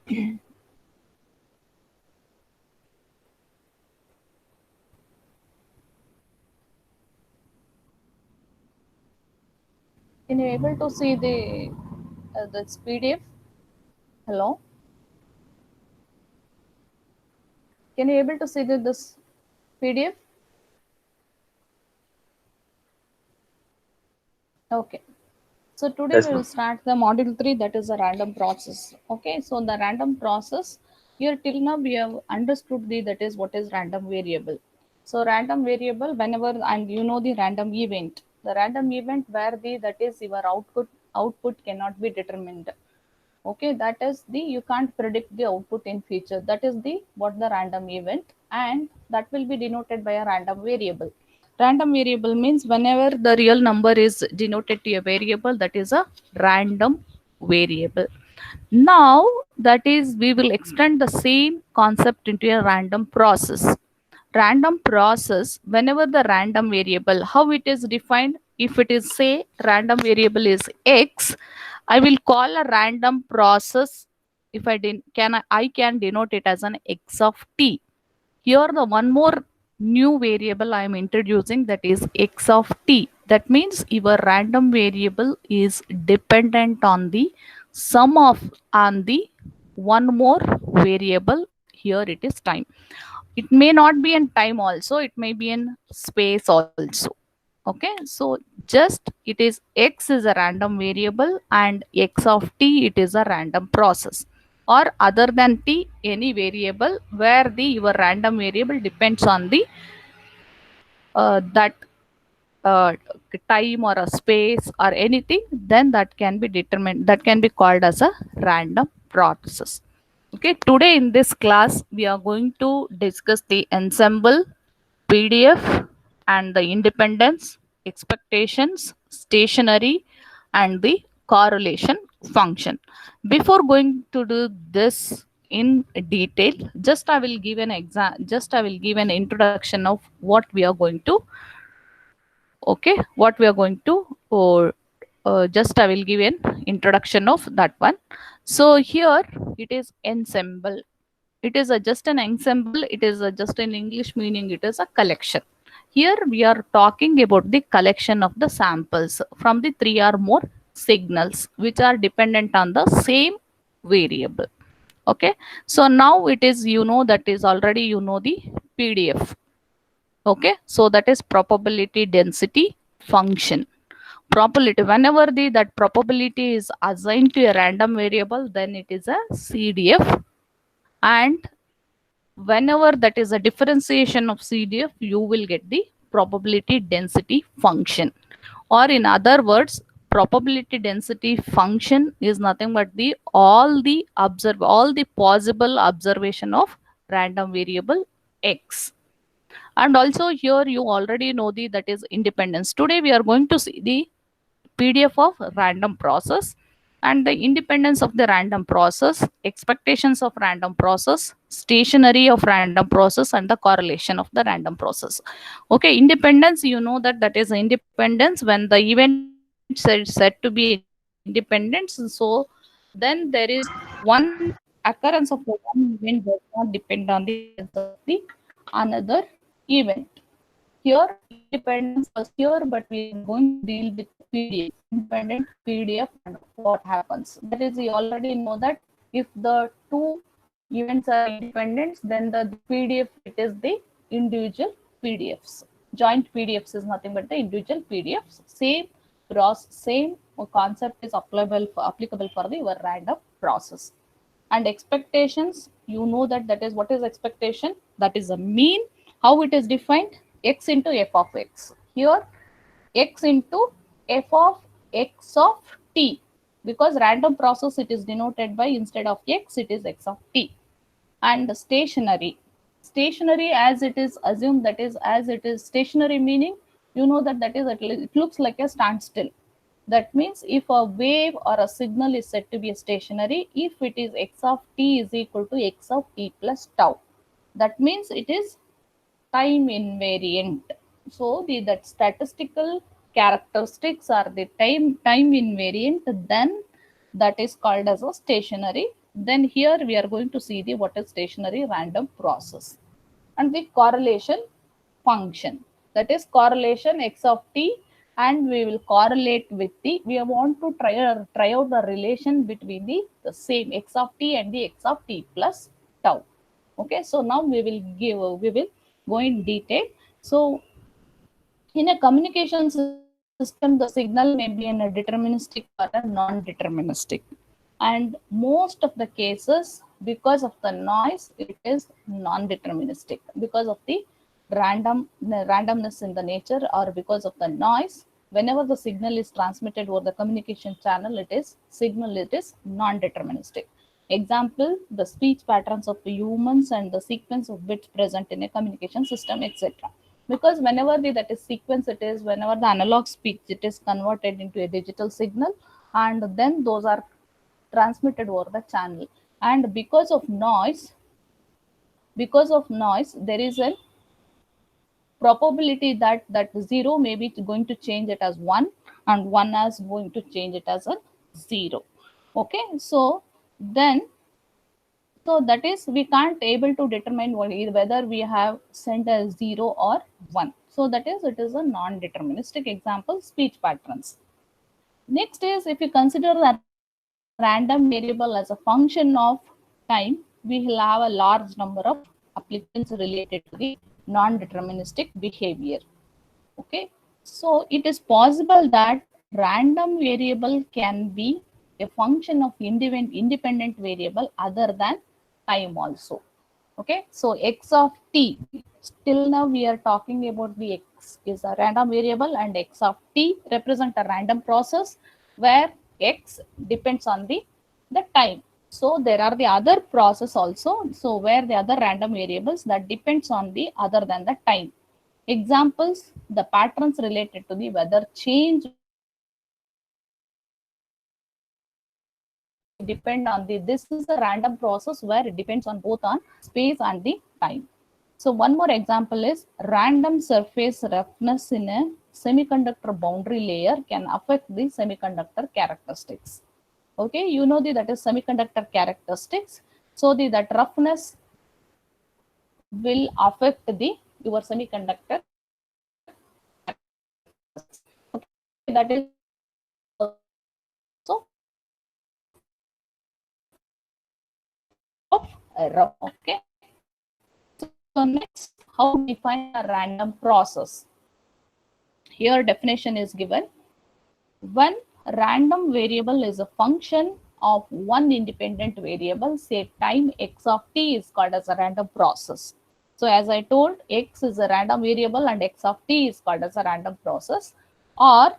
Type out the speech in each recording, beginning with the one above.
Can you able to see this PDF? Hello? Can you able to see this PDF? Okay. So today Yes, we will ma'am. start the module 3, that is a random process. Okay, so the random process, here till now we have understood that is what is random variable. So random variable whenever, and you know the random event. The random event where that is your output cannot be determined. Okay, that is you can't predict the output in future. That is what the random event, and that will be denoted by a random variable. Random variable means whenever the real number is denoted to a variable, that is a random variable. Now that is we will extend the same concept into a random process. Random process, whenever the random variable, how it is defined? If it is say random variable is x, I will call a random process. If I didn't can I can denote it as an x of t. Here the one more new variable I am introducing, that is x of t. That means your random variable is dependent on the sum of on the one more variable. Here it is time. It may not be in time also, it may be in space also. Okay, so just it is x is a random variable and x of t it is a random process, or other than t any variable where your random variable depends on the that uh, time or a space or anything, then that can be determined, that can be called as a random process. Okay, today in this class we are going to discuss the ensemble, PDF, and the independence, expectations, stationary, and the correlation function. Before going to do this in detail, just I will give an just I will give an introduction of what we are going to. Okay, what we are going to, or just I will give an introduction of that one. So here it is ensemble. It is just an ensemble. It is just an English meaning. It is a collection. Here we are talking about the collection of the samples from the three or more signals which are dependent on the same variable. Okay. So now it is, that is already, the PDF. Okay. So that is probability density function. Probability, whenever that probability is assigned to a random variable, then it is a CDF. And whenever that is a differentiation of CDF, you will get the probability density function. Or in other words, probability density function is nothing but all the possible observation of random variable x. And also here you already know that is independence. Today we are going to see the PDF of random process and the independence of the random process, expectations of random process, stationary of random process, and the correlation of the random process. Okay, independence, that is independence when the event said to be independent. So then there is one occurrence of the one event does not depend on the occurrence of the another event. Here independence was here, but we are going to deal with the PDF, independent PDF, and what happens. That is, you already know that if the two events are independent, then the PDF, it is the individual PDFs. Joint PDFs is nothing but the individual PDFs. Same same concept is applicable for the your random process. And expectations, you know that is what is expectation. That is a mean. How it is defined? X into f of x. Here x into f of x of t, because random process it is denoted by, instead of x it is x of t. And stationary, as it is assumed, that is as it is stationary meaning, that is it looks like a standstill. That means if a wave or a signal is said to be stationary, if it is x of t is equal to x of t plus tau, that means it is time invariant. So the that statistical characteristics are the time invariant, then that is called as a stationary Then here we are going to see the what is stationary random process and the correlation function, that is correlation x of t, and we will correlate with the, we want to try out the relation between the same x of t and the x of t plus tau. Okay, so now we will go in detail. So in a communication system, the signal may be in a deterministic or a non-deterministic. And most of the cases, because of the noise, it is non-deterministic. Because of the randomness in the nature, or because of the noise, whenever the signal is transmitted over the communication channel, it is non-deterministic. Example, the speech patterns of humans and the sequence of bits present in a communication system, etc. Because whenever that is sequence, it is whenever the analog speech, it is converted into a digital signal, and then those are transmitted over the channel. And because of noise, there is a probability that that 0 may be going to change it as 1, and 1 is going to change it as a 0. Okay, so then, so that is, we can't able to determine whether we have sent a 0 or 1. So that is, it is a non-deterministic. Example, speech patterns. Next is, if you consider the random variable as a function of time, we will have a large number of applications related to the non-deterministic behavior. Okay, so it is possible that random variable can be a function of independent variable other than time also. Okay, so x of t, till now we are talking about the x is a random variable and x of t represent a random process where x depends on the time. So there are the other process also, so where the other random variables that depends on the other than the time. Examples, the patterns related to the weather change will depend on the, this is a random process where it depends on both on space and the time. So one more example is random surface roughness in a semiconductor boundary layer can affect the semiconductor characteristics. Okay, you know that is semiconductor characteristics. So that roughness will affect the your semiconductor characteristics. Okay, that is also of rough. Okay, so next, how to define a random process. Here definition is given. One random variable is a function of one independent variable, say time x of t is called as a random process. So as I told, x is a random variable and x of t is called as a random process. Or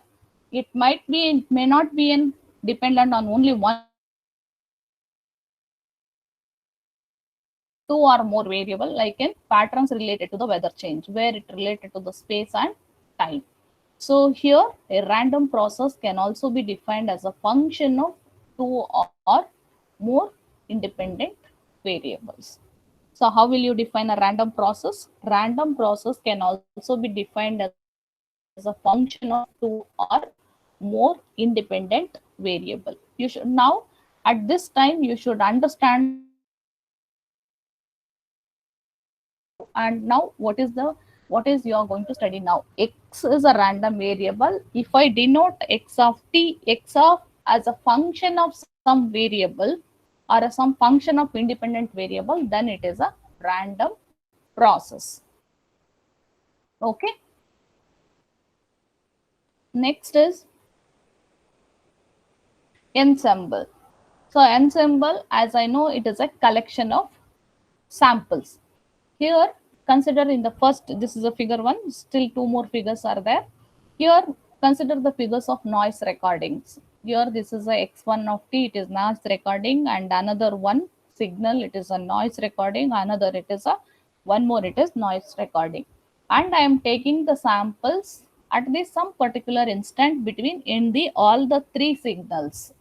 it might be, it may not be in dependent on only one variable, it may be dependent on two or more variable, like in patterns related to the weather change, where it related to the space and time. So here a random process can also be defined as a function of two or more independent variables. So how will you define a random process? Random process can also be defined as a function of two or more independent variable. You should now, at this time, you should understand what is the random process now. And now what is you are going to study now? X is a random variable. If I denote x of t, x of as a function of some variable or some function of independent variable, then it is a random process. Okay, next is ensemble. So ensemble, as I know, it is a collection of samples. Here, consider in the first, this is a figure 1, still 2 more figures are there. Here, consider the figures of noise recordings. Here, this is a x1 of t, it is noise recording, and another one signal, it is a noise recording, another it is a, one more it is noise recording. And I am taking the samples at this some particular instant between in the all the three signals.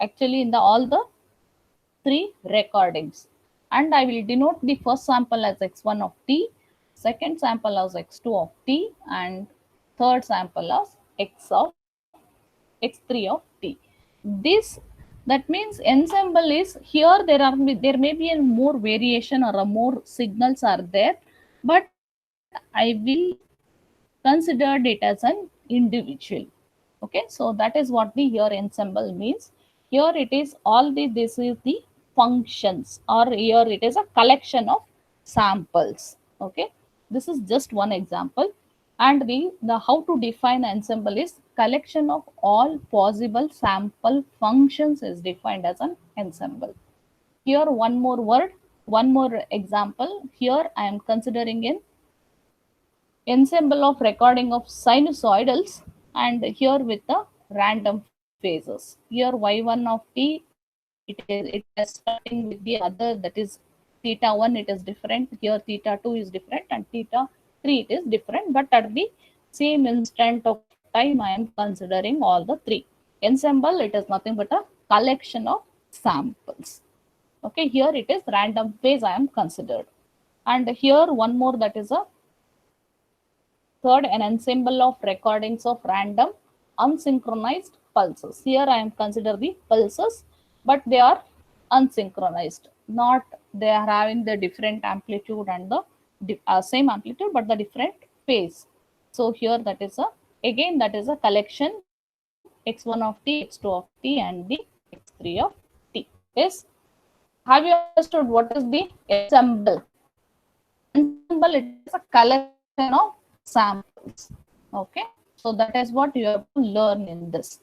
Actually, in the all the three recordings, and I will denote the first sample as x1 of t, second sample as x2 of t, and third sample as x3 of t. This That means ensemble is here there may be a more variation or a more signals are there, but I will considered it as an individual. Okay, so that is what the here ensemble means. Here it is all the this is the functions, or here it is a collection of samples. Okay, this is just one example. And the how to define ensemble is collection of all possible sample functions is defined as an ensemble. Here one more word, one more example. Here I am considering in ensemble of recording of sinusoidals, and here with the random phases. Here y1 of t, it is starting with the other, that is theta 1 it is different, here theta 2 is different, and theta 3 it is different, but at the same instant of time I am considering all the three. Ensemble, it is nothing but a collection of samples. Okay, here it is random phase I am considered. And here one more, that is a third, an ensemble of recordings of random unsynchronized pulses. Here I am consider the pulses, but they are unsynchronized. Not they are having the different amplitude and the same amplitude, but the different phase. So here that is a, again that is a collection x1 of t, x2 of t, and the x3 of t. Yes. Have you understood what is the ensemble? Ensemble, it is a collection of samples. Okay, so that is what you have to learn in this.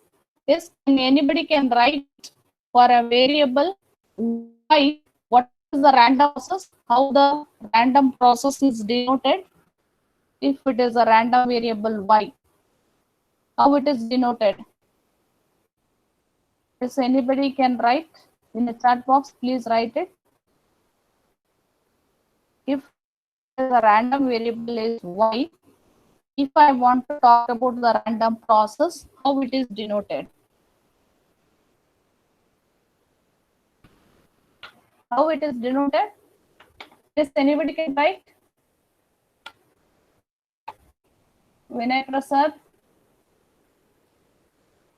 Yes, anybody can write for a variable y, what is the random process, how the random process is denoted. If it is a random variable y, how it is denoted? Yes, anybody can write in the chat box, please write it. If a random variable is y, if I want to talk about the random process, how it is denoted? How it is denoted? Yes, anybody can write? Vinay Prasad?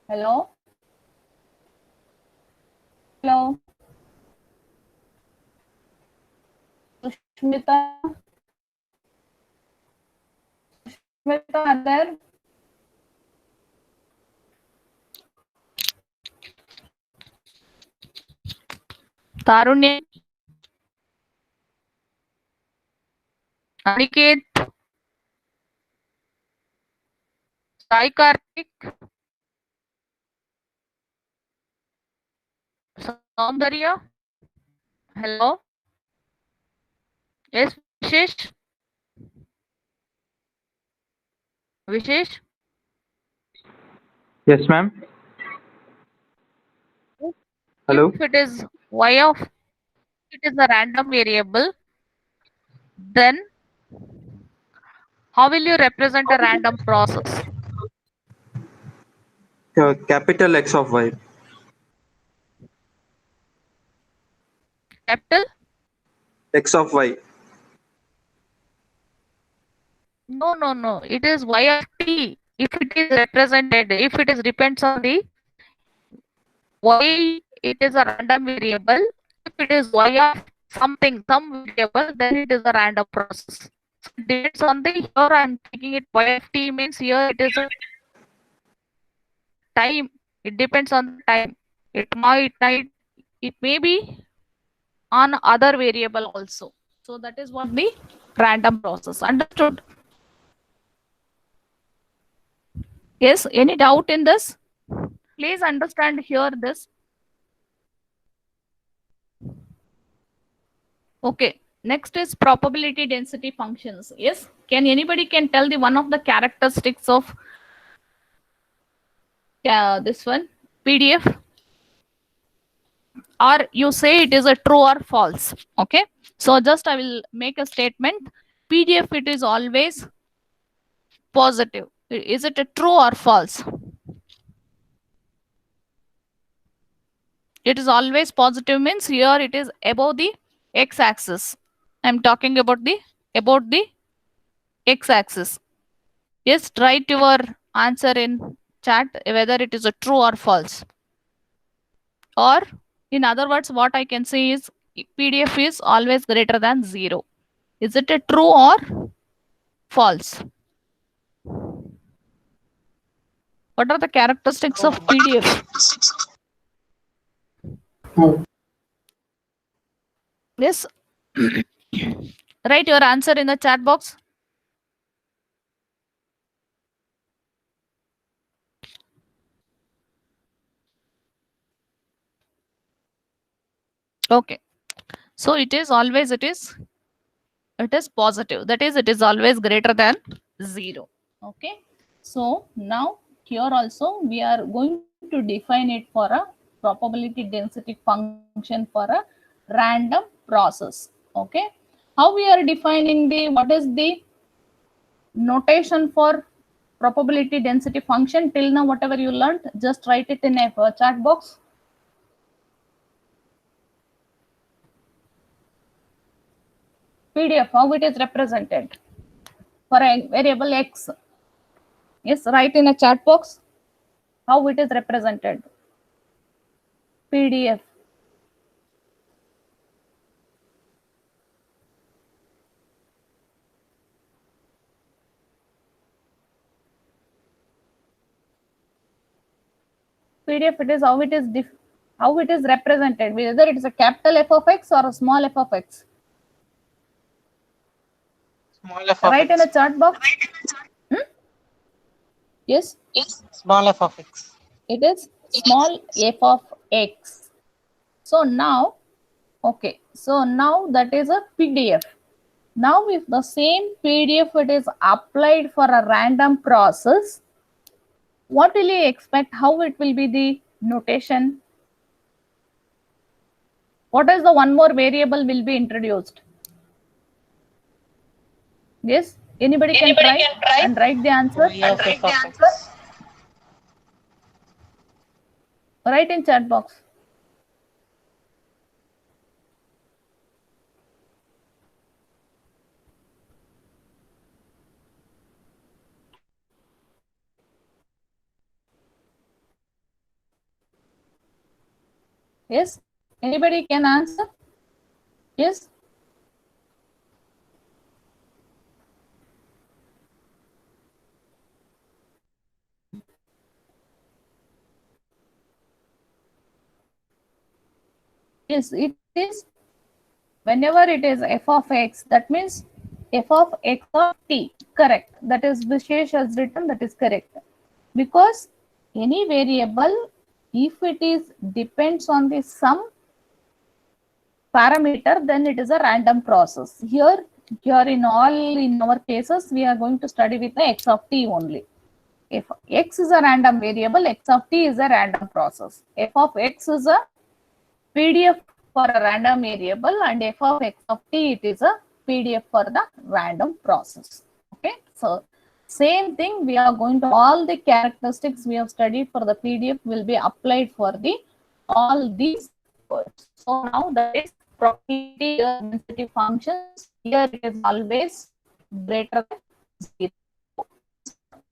Hello? Hello? Sushmita? Sushmita, are there? Tarunya? Aniket? Sai Karthik? Saundarya? Hello? Yes, Vishesh? Vishesh? Yes, ma'am. Hello. If it is y of, it is a random variable, then how will you represent a random process? Capital X of Y. Capital? X of Y. No. It is y of t. If it is represented, if it is depends on the y, it is a random variable. If it is y of something, some variable, then it is a random process. So it depends on the, here I am taking it y of t means here it is a time. It depends on the time. It may be on other variable also. So that is what the random process. Understood? Yes, any doubt in this? Please understand here this. Okay, next is probability density functions. Yes, can anybody can tell the one of the characteristics of this one PDF, or you say it is a true or false. Okay, so just I will make a statement. PDF, it is always positive. Is it a true or false? It is always positive means here it is above the x-axis. I'm talking about the x-axis. Yes, write your answer in chat whether it is a true or false. Or in other words, what I can say is PDF is always greater than 0. Is it a true or false? What are the characteristics of PDF? Yes. Write your answer in the chat box. Okay. So it is always, it is positive. That is, it is always greater than 0. Okay. So now here also we are going to define it for a probability density function for a random process. Okay. How we are defining the, what is the notation for probability density function till now? Whatever you learned, just write it in a chat box. PDF, how it is represented for a variable x. Yes, write in a chat box how it is represented. PDF. PDF, it is how it is how it is represented, whether it is a capital F of x or a small f of x. Small f of Write x. in a chat box. Yes. Small f of x. It is small f of x. So now, okay. So now that is a PDF. Now if the same PDF it is applied for a random process, what will you expect? How it will be the notation? What is the one more variable will be introduced? Yes, anybody can try and write the answer. Y of f of x. Write in chat box. Yes, anybody can answer? Yes. Yes, it is whenever it is f of x, that means f of x of t. Correct. That is Vishesh has written, that is correct. Because any variable, if it is depends on the some parameter, then it is a random process. Here in our cases, we are going to study with the x of t only. If x is a random variable, x of t is a random process. F of x is a PDF for a random variable, and f of x of t, it is a PDF for the random process. Okay. So same thing, we are going to, all the characteristics we have studied for the PDF will be applied for the all these words. So now that is probability density functions. Here it is always greater than 0.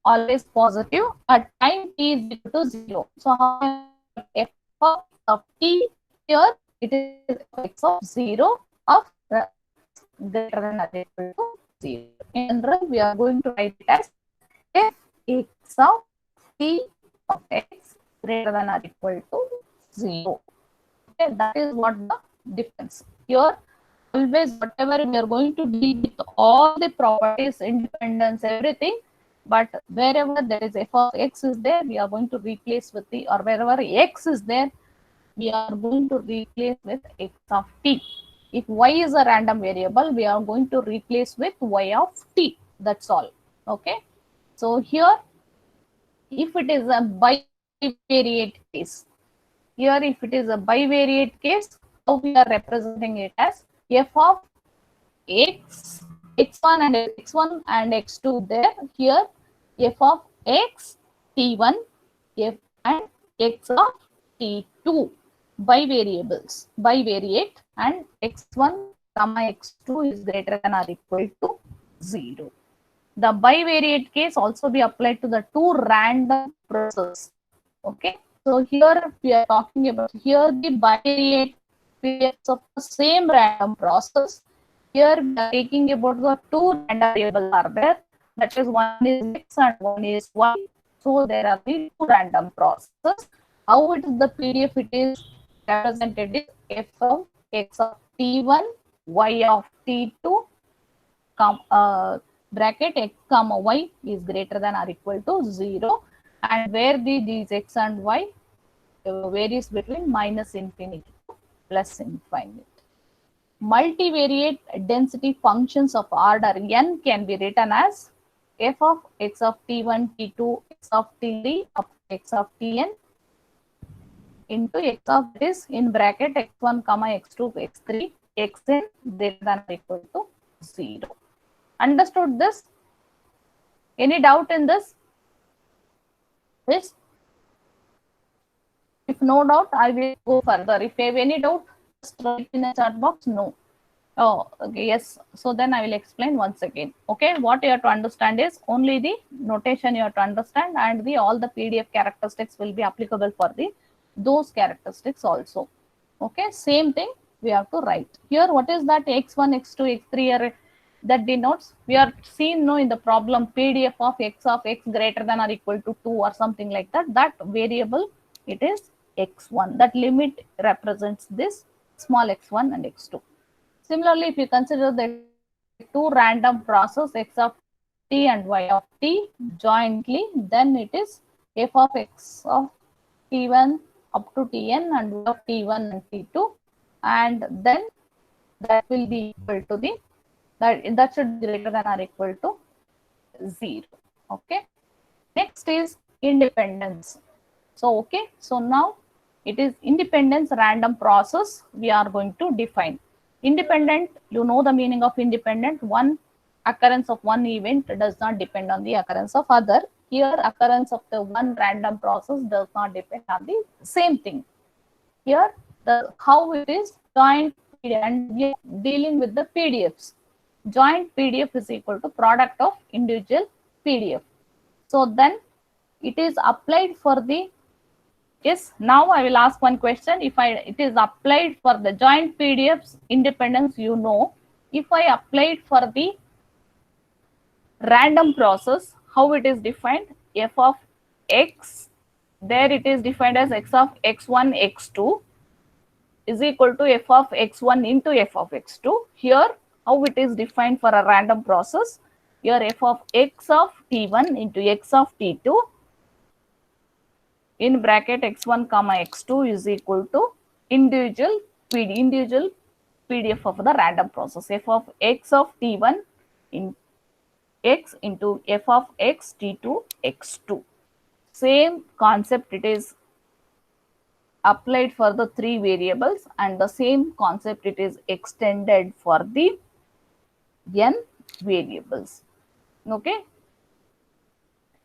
Always positive at time t is equal to 0. So how f of t here, it is x of 0 of greater than or equal to 0. In general, we are going to write it as f x of t of x greater than or equal to 0. Okay, that is what the difference. Here, always whatever we are going to deal with all the properties, independence, everything, but wherever there is f of x is there, we are going to replace with the, or wherever x is there, we are going to replace with x of t. If y is a random variable, we are going to replace with y of t. That's all. Okay. So here, if it is a bivariate case, here if it is a bivariate case, how we are representing it as f of x, x1 and x1 and x2 there. Here f of x, t1, f and x of t2, bivariables, bivariate, and x1 comma x2 is greater than or equal to 0. The bivariate case also be applied to the two random processes. Okay. So here we are talking about here the bivariate PDFs of the same random process. Here we are taking about the two random variables are there. That is, one is x and one is y. So there are the two random processes. How it is the PDF it is represented is f of x of t1, y of t2, bracket x comma y is greater than or equal to 0, and where these x and y varies between minus infinity to plus infinite. Multivariate density functions of order n can be written as f of x of t1, t2, x of t3 up to x of tn into x of this in bracket x1 comma x2 x3 xn greater than or equal to 0. Understood this? Any doubt in this? Yes? If no doubt, I will go further. If you have any doubt, just write in the chat box. No. Oh, okay. Yes. So then I will explain once again. Okay. What you have to understand is only the notation you have to understand, and the all the PDF characteristics will be applicable for the those characteristics also. Okay. Same thing we have to write here. What is that x1, x2, x3 are that denotes? We are seen no in the problem PDF of x greater than or equal to 2 or something like that. That variable it is x1. That limit represents this small x1 and x2. Similarly, if you consider the two random process x of t and y of t jointly, then it is f of x of t1 up to tn and y of t1 and t2, and then that will be equal to the that should be greater than or equal to 0. Okay. Next is independence. So okay, so now it is independence random process we are going to define. Independent, you know the meaning of independent. One occurrence of one event does not depend on the occurrence of other. Here occurrence of the one random process does not depend on the same thing. Here the how it is joint and we are dealing with the PDFs. Joint PDF is equal to product of individual PDF. So then it is applied for the yes. Now I will ask one question. If it is applied for the joint PDFs independence, you know, if I applied for the random process, how it is defined? F of x, there it is defined as x of x1, x2 is equal to f of x1 into f of x2. Here, how it is defined for a random process? Here f of x of t1 into x of t2 in bracket x1 comma x2 is equal to individual PDF of the random process f of x of t1 in x into f of x t2 x2. Same concept it is applied for the three variables, and the same concept it is extended for the n variables. Okay.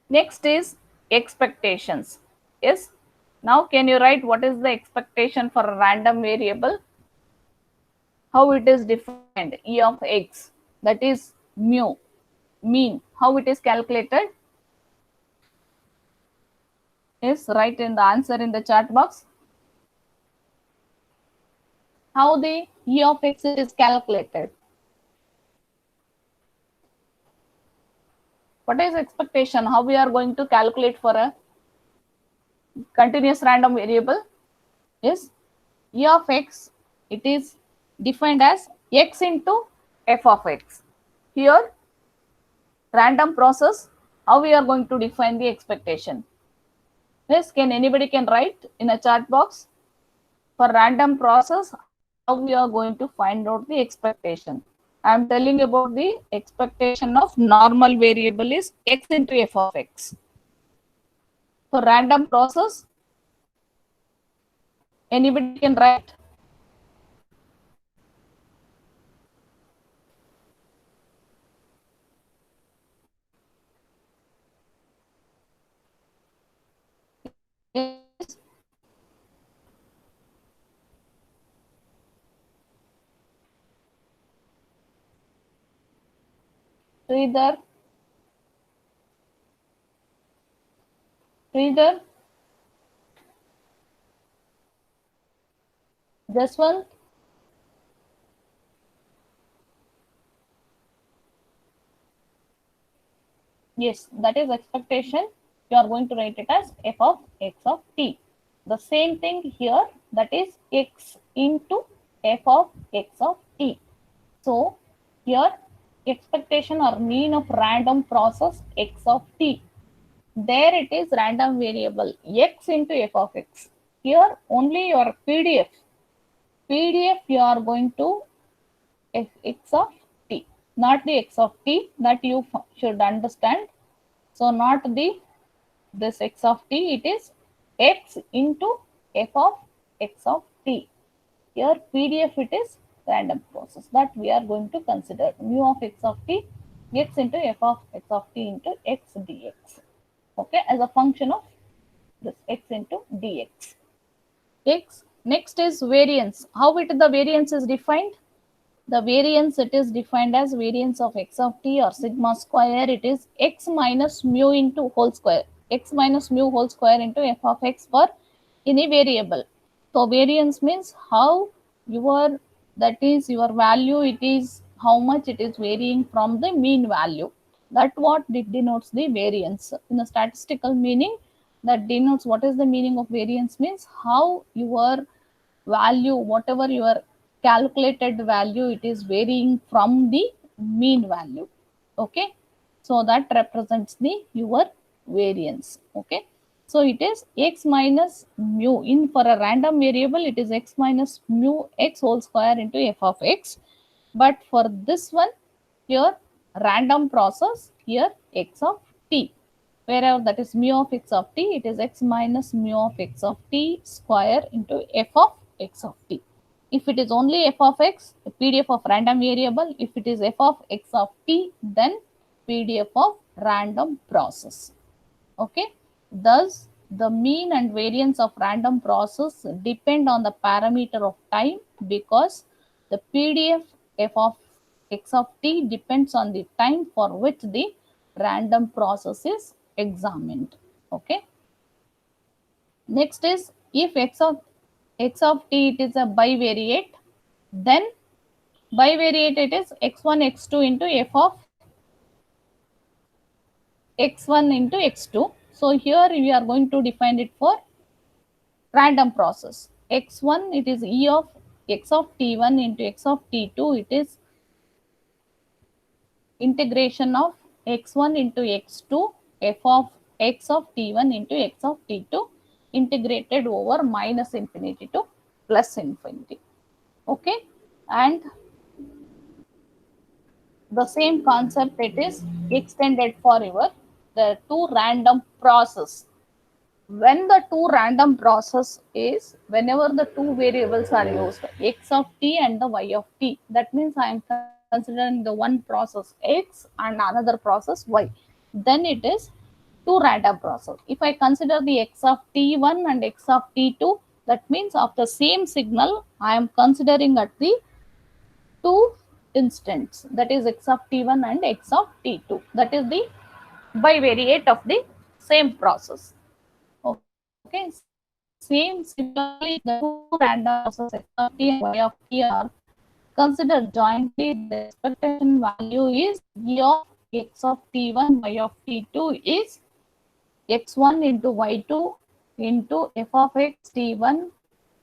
Next is expectations. Yes. Now can you write what is the expectation for a random variable? How it is defined? E of x, that is mu, mean. How it is calculated? Yes, write in the answer in the chat box. How the E of x is calculated? What is expectation? How we are going to calculate for a continuous random variable? Is E of x, it is defined as x into f of x. Here, random process, how we are going to define the expectation? Yes, can anybody can write in a chat box? For random process, how we are going to find out the expectation? I am telling about the expectation of normal variable is x into f of x. For random process, anybody can write? Yes. Reader. Reader. This one, yes, that is expectation. You are going to write it as f of x of t. The same thing here, that is x into f of x of t. So here expectation or mean of random process x of t. There it is random variable x into f of x. Here only your PDF. PDF you are going to x of t, not the x of t, that you should understand. So not the this x of t, it is x into f of x of t. Here PDF it is random process that we are going to consider mu of x of t, x into f of x of t into x dx. Okay, as a function of this x into dx. X. Next is variance. How it the variance is defined? The variance, it is defined as variance of x of t or sigma square. It is x minus mu into whole square. X minus mu whole square into f of x for any variable. So variance means how your, that is your value, it is how much it is varying from the mean value. That what it denotes the variance. In the statistical meaning, that denotes what is the meaning of variance means how your value, whatever your calculated value, it is varying from the mean value. Okay, so that represents the your variance. Okay, so it is x minus mu. In for a random variable, it is x minus mu x whole square into f of x. But for this one, here random process, here x of t, wherever that is mu of x of t, it is x minus mu of x of t square into f of x of t. If it is only f of x, PDF of random variable. If it is f of x of t, then PDF of random process. Okay, thus the mean and variance of random process depend on the parameter of time, because the PDF f of x of t depends on the time for which the random process is examined. Okay, next is if x of t it is a bivariate, then bivariate it is x1 x2 into f of x1 into x2. So here we are going to define it for random process. X1 it is e of x of t1 into x of t2, it is integration of x1 into x2 f of x of t1 into x of t2 integrated over minus infinity to plus infinity. Okay, and the same concept it is extended for your the two random process. When the two random process is, whenever the two variables are used, x of t and the y of t, that means I am considering the one process x and another process y, then it is two random process. If I consider the x of t1 and x of t2, that means of the same signal I am considering at the two instants, that is x of t1 and x of t2, that is the bivariate of the same process. Okay, same similarly the two random processes x of t and y of t are considered jointly. The expectation value is e of x of t1 y of t2 is x1 into y2 into f of x t1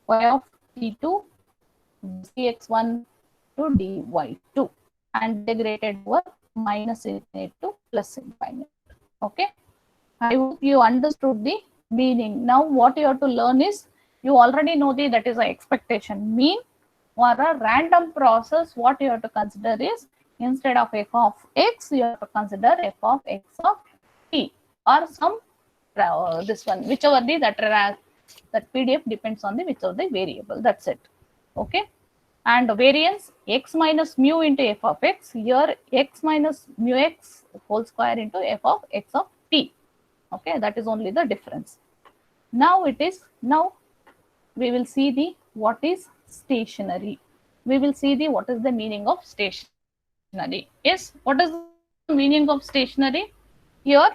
y of t2 dx1 to dy2 and integrated over minus infinite to plus infinite. Okay, I hope you understood the meaning. Now what you have to learn is, you already know the that is a expectation mean. For a random process, what you have to consider is, instead of f of x, you have to consider f of x of t or some this one, whichever the that PDF depends on the which of the variable. That's it. Okay, and variance x minus mu into f of x, here x minus mu x whole square into f of x of t. Okay, that is only the difference. Now it is, now we will see the what is stationary. We will see the what is the meaning of stationary. Yes, what is the meaning of stationary? Here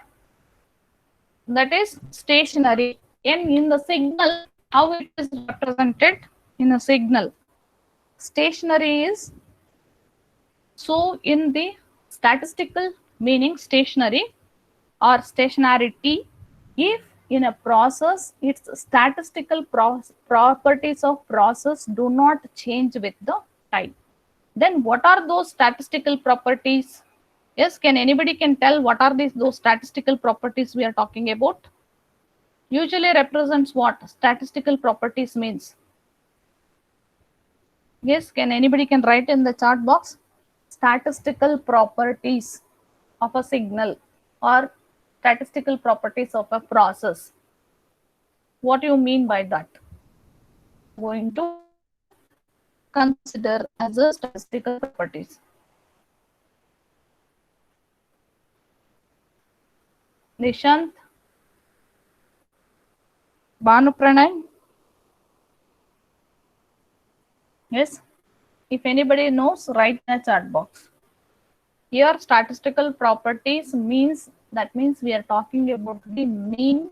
that is stationary, and in the signal how it is represented, in a signal. Stationary is, so in the statistical meaning stationary or stationarity, if in a process its statistical properties of process do not change with the time. Then what are those statistical properties? Yes, can anybody can tell what are those statistical properties we are talking about? Usually represents what statistical properties means. Yes, can anybody can write in the chat box statistical properties of a signal or statistical properties of a process. What do you mean by that? Going to consider as a statistical properties. Nishant, Banu Pranay. Yes. If anybody knows, write in the chat box. Here, statistical properties means, that means we are talking about the mean,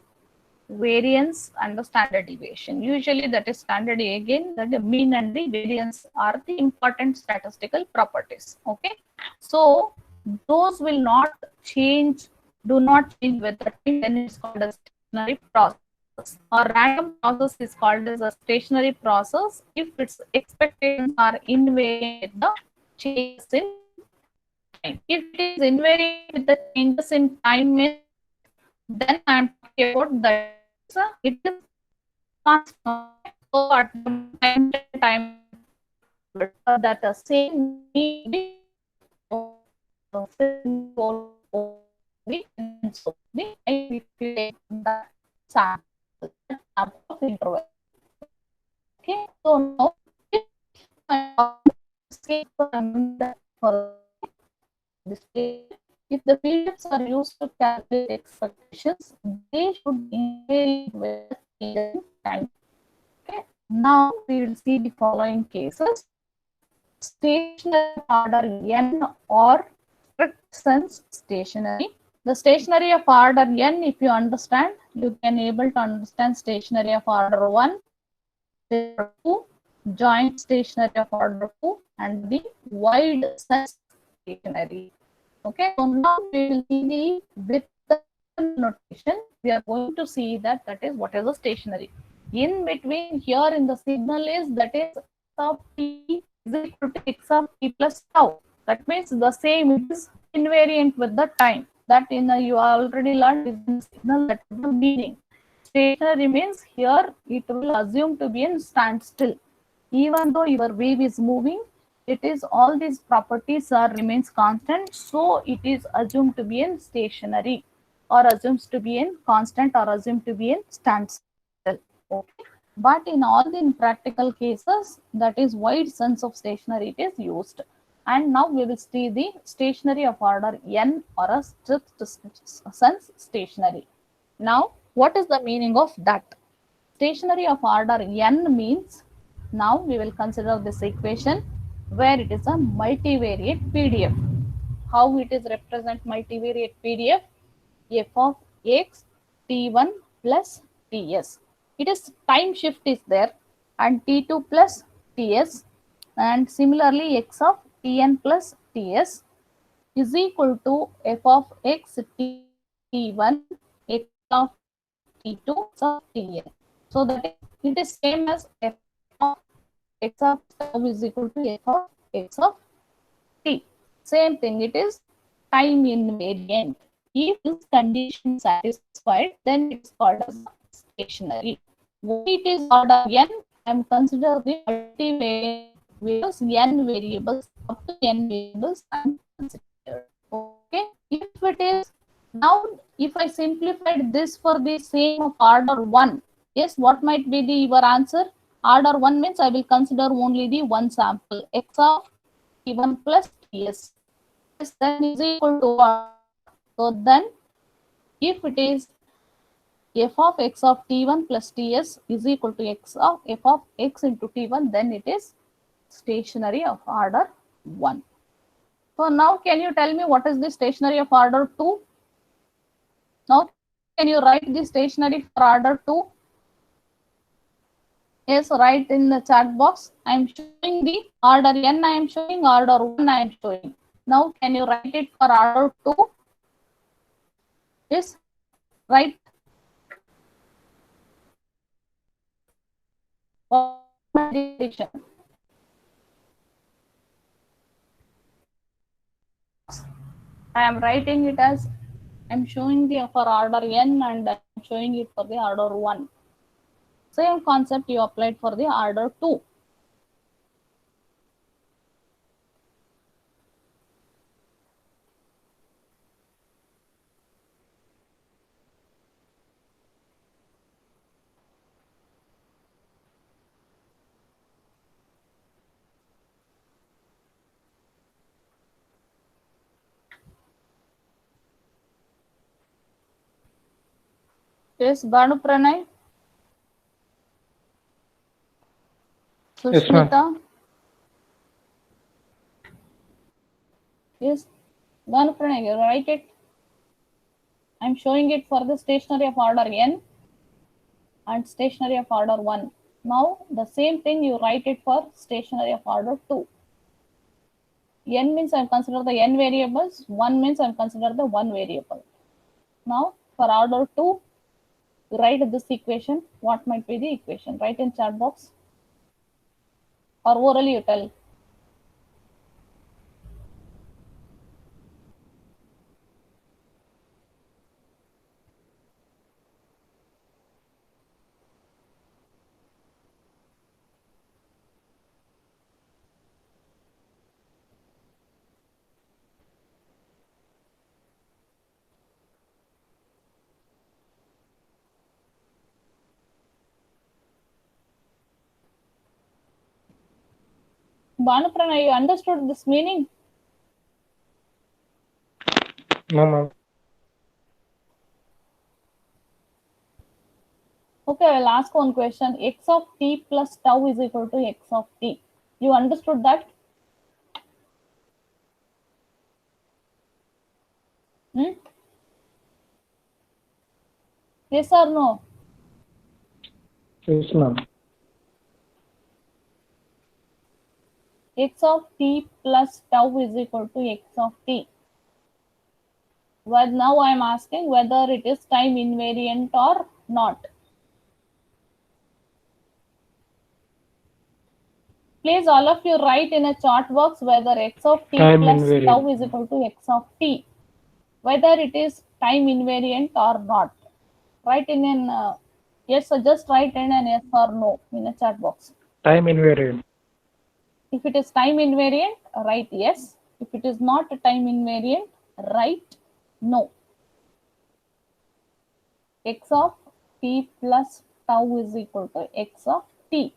variance and the standard deviation. Usually that is standard, again that the mean and the variance are the important statistical properties. Okay, so those will not change, do not change with the time, then it's called a stationary process. Or random process is called as a stationary process if its expectations are invariant with the changes in time. If it is invariant with the changes in time, then I am talking about that it is constant. So at time to time that the same need be so the if you take the sample of interval. Okay, so now if if the periods are used to calculate expectations, they should invary with the time. Okay. Now we will see the following cases. Stationary order n or strict sense stationary. The stationary of order n, if you understand, you can able to understand stationary of order 1, 2, joint stationary of order 2, and the wide sense stationary. Okay, so now we will see the with the notation. We are going to see that is what is a stationary. In between here in the signal is that is of t is equal to x of t plus tau. That means the same, it is invariant with the time. That in the, you already learned in the signal, that is the meaning. Stationary means here it will assume to be in standstill. Even though your wave is moving, it is all these properties are remains constant, so it is assumed to be in stationary or assumes to be in constant or assumed to be in standstill. Okay, but in all the practical cases, that is wide sense of stationary it is used. And now we will see the stationary of order n or a strict sense stationary. Now what is the meaning of that? Stationary of order n means, now we will consider this equation where it is a multivariate PDF. How it is represent multivariate PDF? F of x t1 plus ts. It is time shift is there, and t2 plus ts, and similarly x of tn plus ts is equal to f of x t1 x of t2 of tn. So that it is same as f of x of tau is equal to f of x of t. Same thing, it is time invariant. If this condition satisfied, then it's called as stationary. When it is order n, I am consider the multivariate because n variables, up to n variables I am considered. Okay, if it is, now if I simplified this for the same of order 1, yes, what might be the your answer? Order 1 means I will consider only the one sample, x of t1 plus ts. This then is equal to what? So then if it is f of x of t1 plus ts is equal to x of f of x into t1, then it is stationary of order 1. So now can you tell me what is the stationary of order 2? Now can you write the stationary for order 2? Yes, write in the chat box. I am showing the order n, I am showing order 1, I am showing. Now, can you write it for order 2? Yes, write. Multiplication. I am writing it as I am showing the for order n and I am showing it for the order 1. Same concept you applied for the order 2. Yes, Banu Pranay, Yes, ma'am. Sushmita. Yes, Banu Pranay, you write it. I am showing it for the stationery of order n and stationery of order 1. Now, the same thing you write it for stationery of order 2. N means I consider the n variables, 1 means I consider the 1 variable. Now, for order 2, write this equation. What might be the equation? Write in chat box or orally you tell. Bhanuprana, you understood this meaning? No, ma'am. Okay, I'll ask one question. X of t plus tau is equal to x of t. You understood that? Hmm? Yes or no? Yes, ma'am. X of t plus tau is equal to x of t. Well, now I am asking whether it is time invariant or not. Please, all of you write in a chart box whether x of t Time plus invariant. tau is equal to x of t. Whether it is time invariant or not. Write in an yes, so just write in an yes or no in a chat box. Time invariant. If it is time invariant, write yes. If it is not time invariant, write no. X of t plus tau is equal to x of t.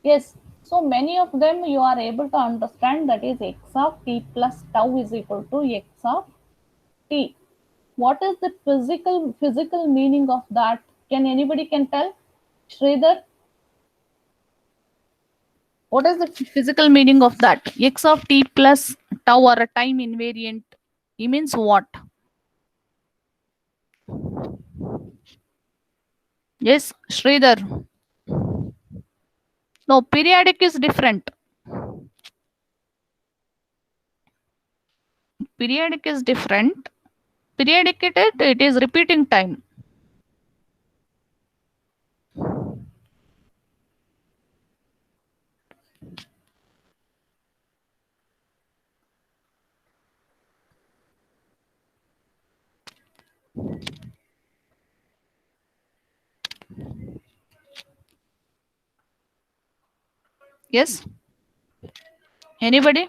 Yes, so many of them you are able to understand, that is x of t plus tau is equal to x of t. What is the physical meaning of that? Can anybody can tell? Sridhar, what is the physical meaning of that? X of t plus tau or a time invariant. It means what? Yes, Sridhar. No, periodic is different. Periodic is different. Periodic it is repeating time. Yes. Anybody?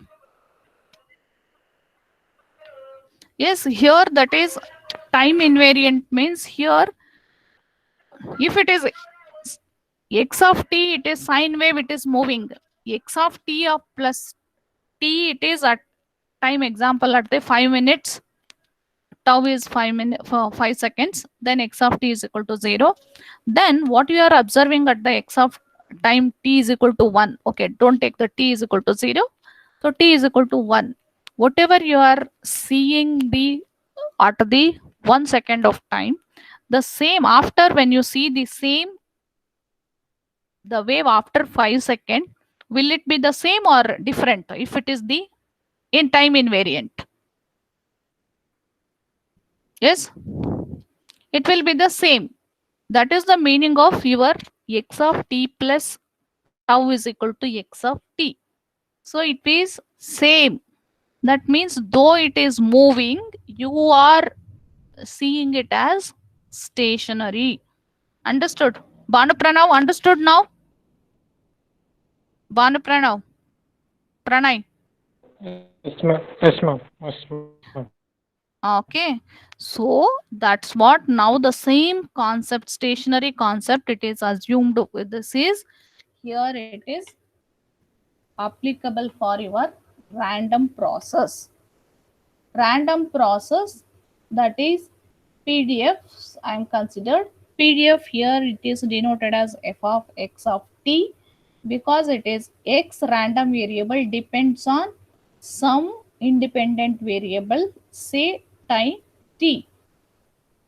Yes, here that is time invariant means here if it is x of t, it is sine wave, it is moving. X of t of plus t, it is at time example at the 5 minutes. Tau is 5 minutes for 5 seconds. Then x of t is equal to 0. Then what you are observing at the x of time t is equal to 1. Okay, don't take the t is equal to 0. So t is equal to 1. Whatever you are seeing the at the 1 second of time, the same after, when you see the same, the wave after 5 seconds, will it be the same or different if it is the in time invariant? Yes, it will be the same. That is the meaning of your x of t plus tau is equal to x of t. So it is same. That means though it is moving, you are seeing it as stationary. Understood? Banu Pranav, understood now? Banu Pranav, Pranay. Yes, ma'am. Yes, ma'am. Yes, ma'am. Okay. So that's what now the same concept, stationary concept, it is assumed. This is here, it is applicable for your random process. Random process, that is PDFs I am considered. PDF here it is denoted as f of x of t, because it is x random variable depends on some independent variable, say time t.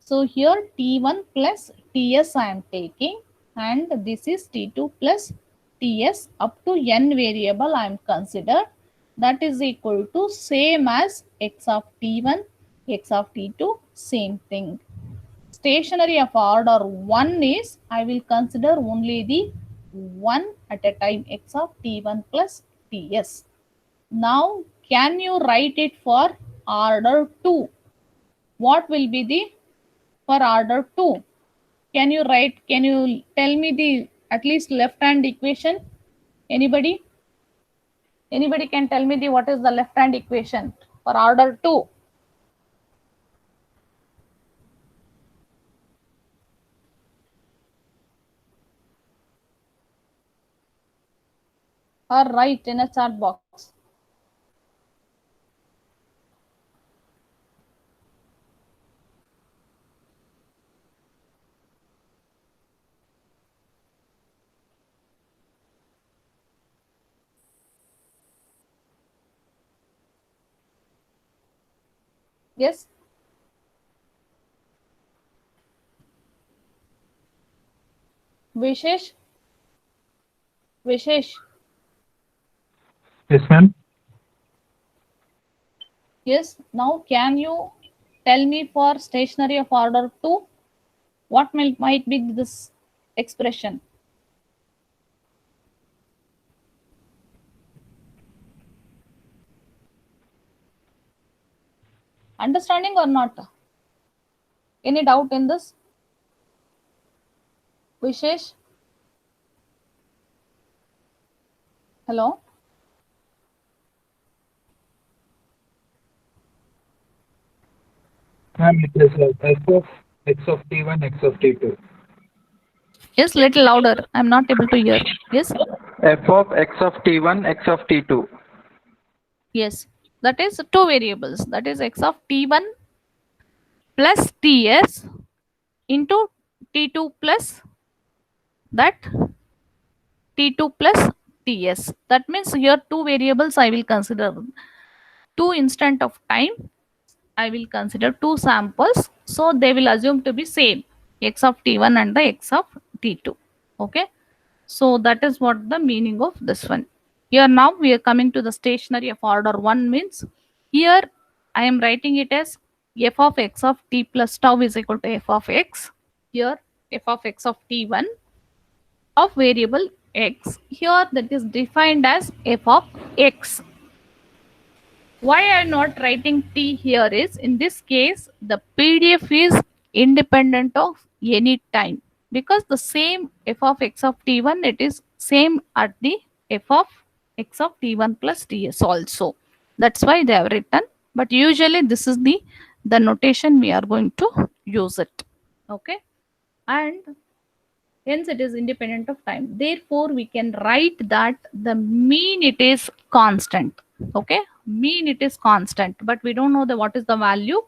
So here t1 plus ts I am taking, and this is t2 plus ts up to n variable I am considered. That is equal to same as x of t1, x of t2, same thing. Stationary of order 1 is, I will consider only the 1 at a time, x of t1 plus ts. Now, can you write it for order 2? What will be the for order 2? Can you write, can you tell me the at least left hand equation? Anybody? Anybody can tell me the what is the left hand equation for order 2? Or write in a chat box. Yes? Vishesh? Vishesh? Yes, ma'am. Yes. Now, can you tell me for stationary of order 2? What might be this expression? Understanding or not? Any doubt in this? Vishesh? Hello? Ma'am, it is f of x of t1, x of t2. Yes, little louder. I'm not able to hear. Yes? f of x of t1, x of t2. Yes. That is two variables. That is x of t1 plus ts into t2 plus that t2 plus ts. That means here two variables I will consider. Two instant of time, I will consider two samples. So they will assume to be same, x of t1 and the x of t2. Okay. So that is what the meaning of this one. Here now we are coming to the stationary of order 1 means, here I am writing it as f of x of t plus tau is equal to f of x. Here f of x of t1 of variable x. Here that is defined as f of x. Why I am not writing t here is, in this case the PDF is independent of any time, because the same f of x of t1 it is same at the f of x of t1 plus ts also. That's why they have written, but usually this is the notation we are going to use it. Okay, and hence it is independent of time. Therefore we can write that the mean it is constant. Okay, mean it is constant, but we don't know the what is the value.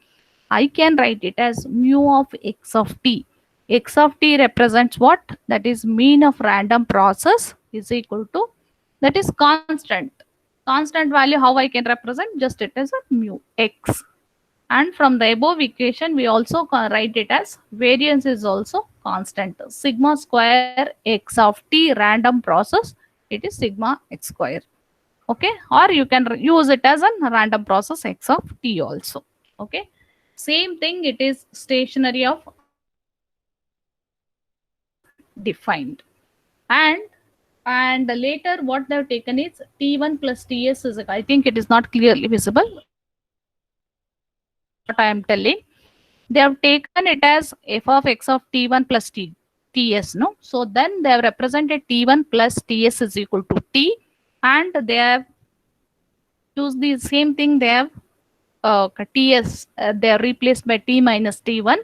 I can write it as mu of x of t. X of t represents what? That is mean of random process is equal to, that is constant. Constant value, how I can represent? Just it as a mu x. And from the above equation, we also write it as variance is also constant. Sigma square x of t random process, it is sigma x square. Okay, or you can use it as a random process x of t also. Okay, same thing, it is stationary of defined. And later what they have taken is t1 plus ts is, I think it is not clearly visible what I am telling. They have taken it as f of x of t1 plus ts, no? So then they have represented t1 plus ts is equal to t, and they have used the same thing. They have ts, they are replaced by t minus t1.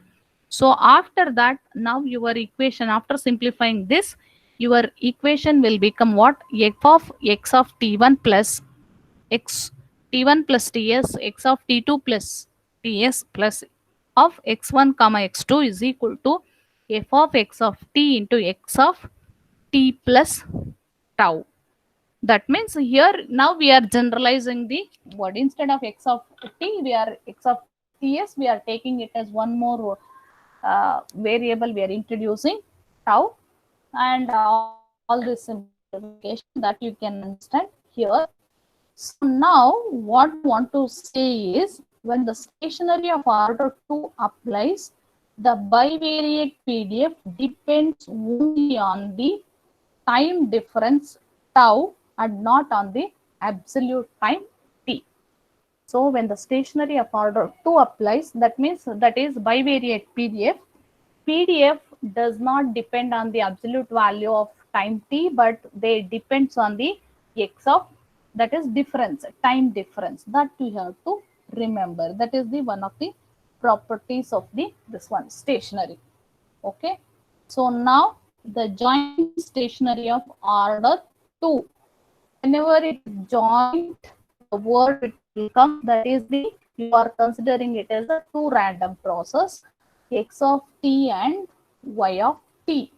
So after that, now your equation, after simplifying this, your equation will become what? F of x of t1 plus x t1 plus ts, x of t2 plus ts plus of x1 comma x2 is equal to f of x of t into x of t plus tau. That means here now we are generalizing the what, instead of x of t, we are x of ts, we are taking it as one more variable we are introducing, tau, and all this simplification that you can understand here. So now what I want to say is, when the stationary of order 2 applies, the bivariate PDF depends only on the time difference tau and not on the absolute time t. So when the stationary of order 2 applies, that means that is bivariate PDF. PDF does not depend on the absolute value of time t, but they depends on the x of, that is difference, time difference, that we have to remember. That is the one of the properties of the this one stationary. Okay, so now the joint stationary of order 2, whenever it is joint, the word it will come, that is the, you are considering it as a two random process, x of t and y of t.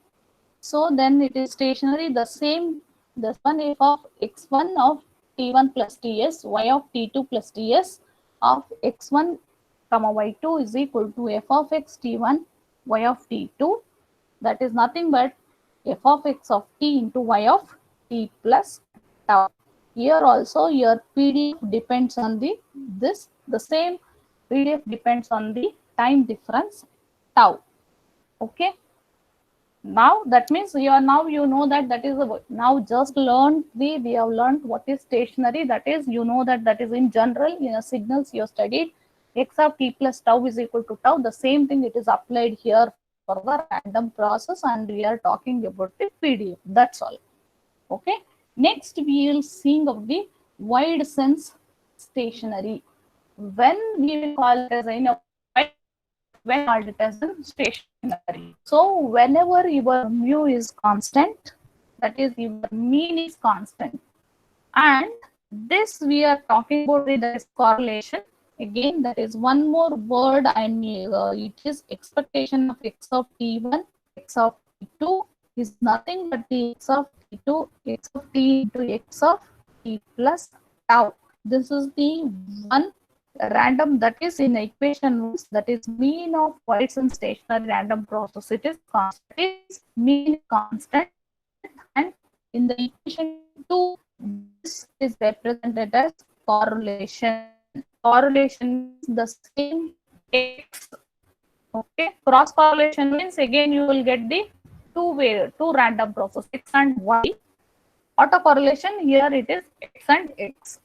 So then it is stationary, the same, this one f of x1 of t1 plus ts, y of t2 plus ts of x1 comma y2 is equal to f of x t1 y of t2, that is nothing but f of x of t into y of t plus tau. Here also your PDF depends on the this, the same PDF depends on the time difference tau. Okay, now that means you are, now you know that that is a, now just learned the, we have learned what is stationary, that is, you know that that is in general, in a signals you studied x of t plus tau is equal to tau. The same thing it is applied here for the random process, and we are talking about the PDF. That's all. Okay, next we will seeing of the wide sense stationary. When we will call it as in a wide, when called it as a stationary. So whenever your mu is constant, that is your mean is constant, and this we are talking about the, that is correlation. Again, that is one more word, and it is expectation of x of t1, x of t2 is nothing but the x of t2, x of t into x of t plus tau. This is the one random, that is in equation, that is mean of White's and stationary random process. It is constant, it is mean constant, and in the equation 2, this is represented as correlation. Correlation means the same x. Okay, cross correlation means again you will get the two random process, x and y. Autocorrelation, here it is x and x.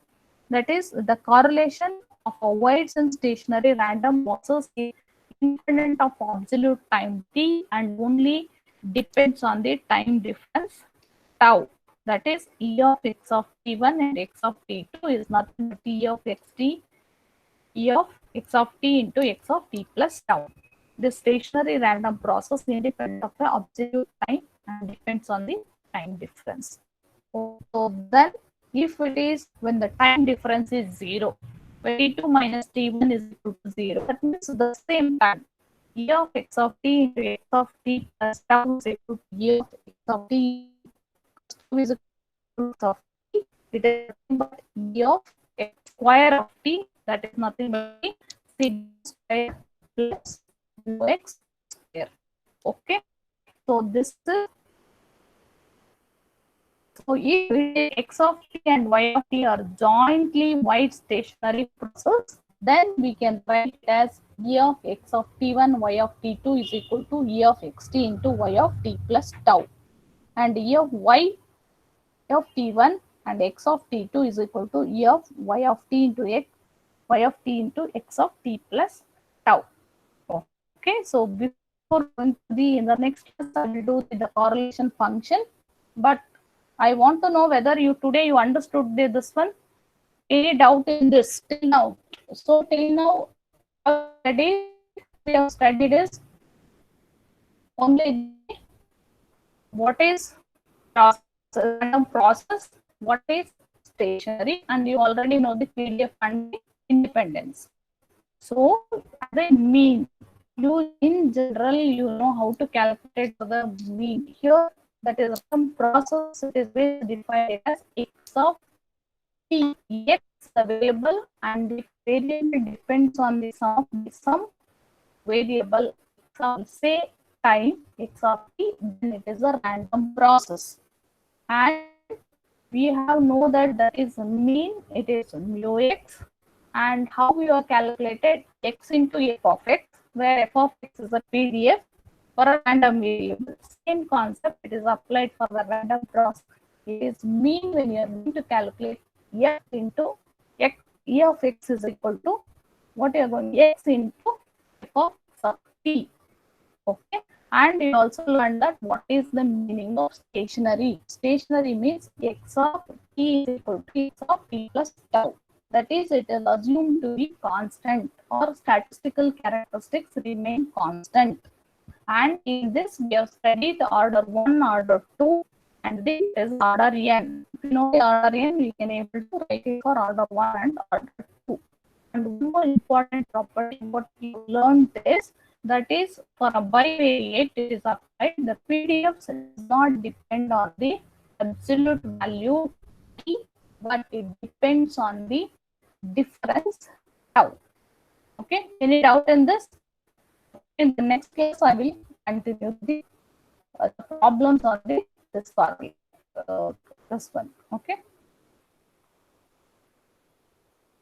That is the correlation of a wide and stationary random process is independent of absolute time t and only depends on the time difference tau. That is e of x of t1 and x of t2 is nothing but e of xt, e of x of t into x of t plus tau. This stationary random process is independent of the absolute time and depends on the time difference. So then if it is when the time difference is 0, when t2 minus t1 is equal to 0, that means the same time e of x of t into x of t plus tau is equal to e of x of t is equal to of t. It is nothing but e of x square of t, that is nothing but the sigma square plus mu x square. Okay, so this is, so if we take x of t and y of t are jointly wide stationary process, then we can write it as e of x of t1 y of t2 is equal to e of xt into y of t plus tau, and e of y of t1 and x of t2 is equal to e of y of t into x, y of t into x of t plus tau. Okay, so before going to in the next class, I will do the correlation function, but I want to know whether today you understood this one. Any doubt in this till now? So till now, we have studied is only what is random process, what is stationary, and you already know the PDF and independence. So as a mean, you in general you know how to calculate the mean. Here that is some process, it is defined as x of t, x available, and the variable depends on the sum of the some variable, say time x of t, then it is a random process. And we have know that is mean, it is mu x, and how we are calculated x into f of x, where f of x is a PDF for a random variable. Same concept, it is applied for the random process. It is mean when you are going to calculate f into x, e of x is equal to what you are going x into f of t. Okay, and we also learned that what is the meaning of stationary. Stationary means x of t is equal to x of t plus tau. That is, it is assumed to be constant, or statistical characteristics remain constant. And in this, we have studied the order 1, order 2, and this is order n. If you know the order n, we can able to write it for order 1 and order 2. And one more important property what you learned is, that is for a bivariate it is applied, the PDF does not depend on the absolute value t, but it depends on the difference tau. Okay, any doubt in this? In the next class, I will continue the problems on this formula, this one. Okay.